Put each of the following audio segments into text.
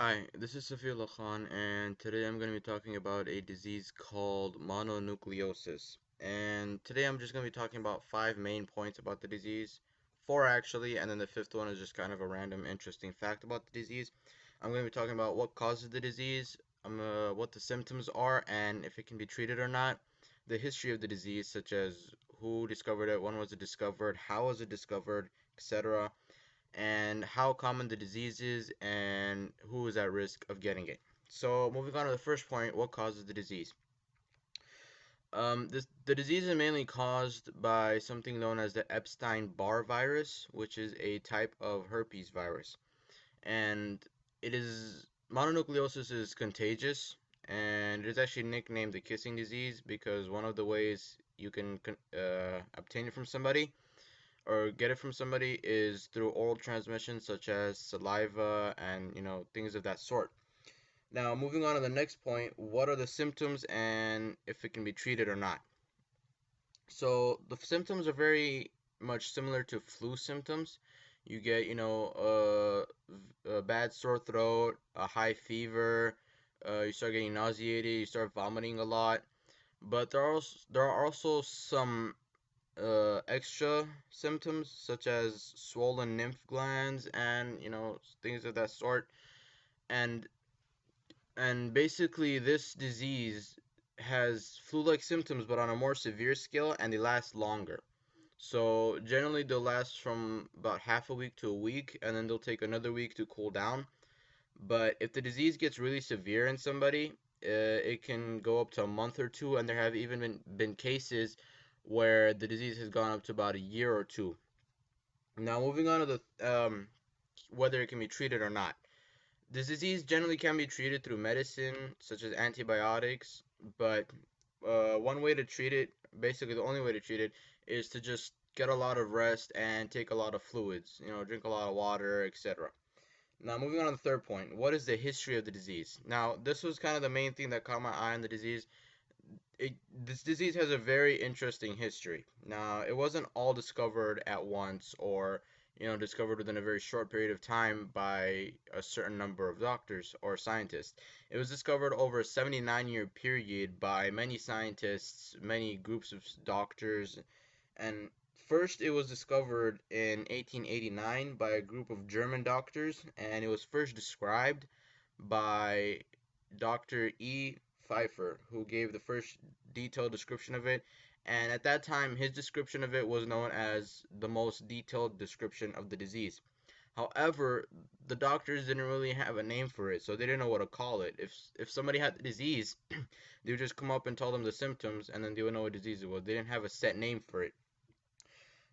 Hi, this is Safiyullah Khan, and today I'm going to be talking about a disease called mononucleosis. And today I'm just going to be talking about five main points about the disease, four actually, and then the fifth one is just kind of a random interesting fact about the disease. I'm going to be talking about what causes the disease, what the symptoms are, and if it can be treated or not, the history of the disease, such as who discovered it, when was it discovered, how was it discovered, etc., and how common the disease is and who is at risk of getting it. So, moving on to the first point, what causes the disease? The disease is mainly caused by something known as the Epstein-Barr virus, which is a type of herpes virus. And it is mononucleosis is contagious, and it is actually nicknamed the kissing disease because one of the ways you can obtain it from somebody or get it from somebody is through oral transmission, such as saliva and things of that sort. Now, moving on to the next point, what are the symptoms and if it can be treated or not? So the symptoms are very much similar to flu symptoms. You get, a bad sore throat, a high fever, you start getting nauseated, you start vomiting a lot. But there are also some extra symptoms such as swollen lymph glands and things of that sort. And and basically this disease has flu-like symptoms but on a more severe scale, and they last longer. So generally they'll last from about half a week to a week, and then they'll take another week to cool down. But if the disease gets really severe in somebody, it can go up to a month or two, and there have even been cases where the disease has gone up to about a year or two. Now, moving on to the whether it can be treated or not. This disease generally can be treated through medicine, such as antibiotics, but one way to treat it, basically the only way to treat it, is to just get a lot of rest and take a lot of fluids, drink a lot of water, etc. Now, moving on to the third point, what is the history of the disease? Now, this was kind of the main thing that caught my eye on the disease. This disease has a very interesting history. Now, it wasn't all discovered at once or, discovered within a very short period of time by a certain number of doctors or scientists. It was discovered over a 79-year period by many scientists, many groups of doctors, and first it was discovered in 1889 by a group of German doctors, and it was first described by Dr. E. Pfeiffer, who gave the first detailed description of it. And at that time, his description of it was known as the most detailed description of the disease. However, the doctors didn't really have a name for it, so they didn't know what to call it. If somebody had the disease, they would just come up and tell them the symptoms, and then they would know what disease it was. They didn't have a set name for it.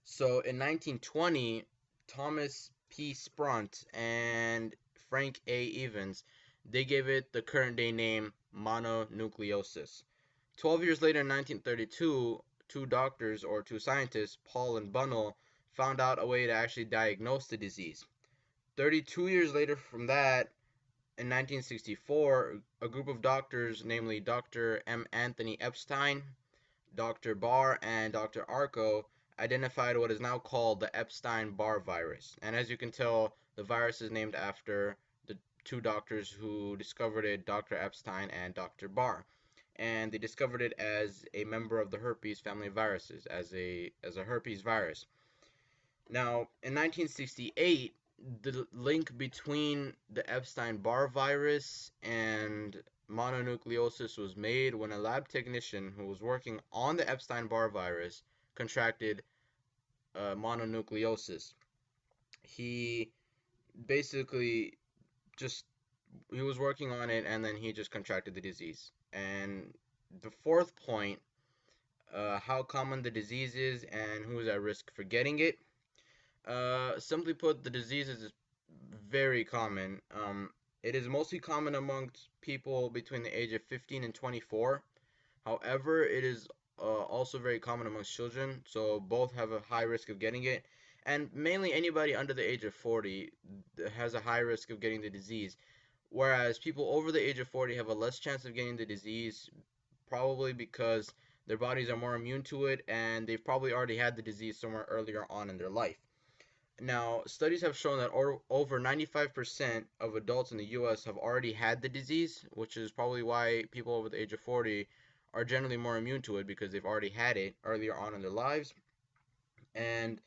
So in 1920, Thomas P. Sprunt and Frank A. Evans, they gave it the current day name mononucleosis. 12 years later, in 1932, two doctors or two scientists, Paul and Bunnell, found out a way to actually diagnose the disease. 32 years later from that, in 1964, a group of doctors, namely Dr. M. Anthony Epstein, Dr. Barr, and Dr. Arco, identified what is now called the Epstein-Barr virus. And as you can tell, the virus is named after the two doctors who discovered it, Dr. Epstein and Dr. Barr. And they discovered it as a member of the herpes family of viruses, as a herpes virus. Now, in 1968, the link between the Epstein-Barr virus and mononucleosis was made when a lab technician who was working on the Epstein-Barr virus contracted mononucleosis. He basically just he was working on it, and then he just contracted the disease. And the fourth point, how common the disease is and who is at risk for getting it. Simply put, the disease is very common. It is mostly common amongst people between the age of 15 and 24. However, it is also very common amongst children, so both have a high risk of getting it. And mainly anybody under the age of 40 has a high risk of getting the disease, whereas people over the age of 40 have a less chance of getting the disease, probably because their bodies are more immune to it and they've probably already had the disease somewhere earlier on in their life. Now, studies have shown that over 95% of adults in the US have already had the disease, which is probably why people over the age of 40 are generally more immune to it because they've already had it earlier on in their lives. And,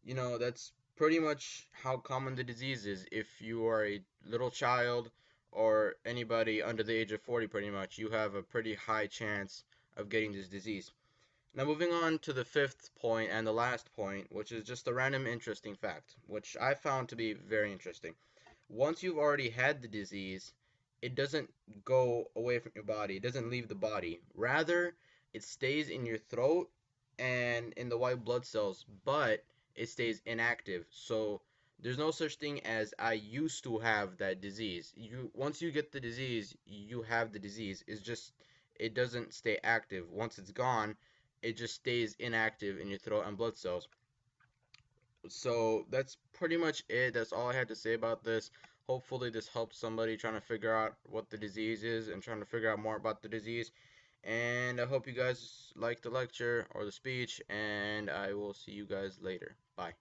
that's pretty much how common the disease is. If you are a little child or anybody under the age of 40, pretty much, you have a pretty high chance of getting this disease. Now, moving on to the fifth point and the last point, which is just a random interesting fact, which I found to be very interesting. Once you've already had the disease, it doesn't go away from your body, it doesn't leave the body. Rather, it stays in your throat and in the white blood cells, but it stays inactive. So, there's no such thing as I used to have that disease. Once you get the disease, you have the disease. It's just it doesn't stay active. Once it's gone, it just stays inactive in your throat and blood cells. So that's pretty much it. That's all I had to say about this. Hopefully, this helps somebody trying to figure out what the disease is and trying to figure out more about the disease. And I hope you guys like the lecture or the speech, and I will see you guys later. Bye.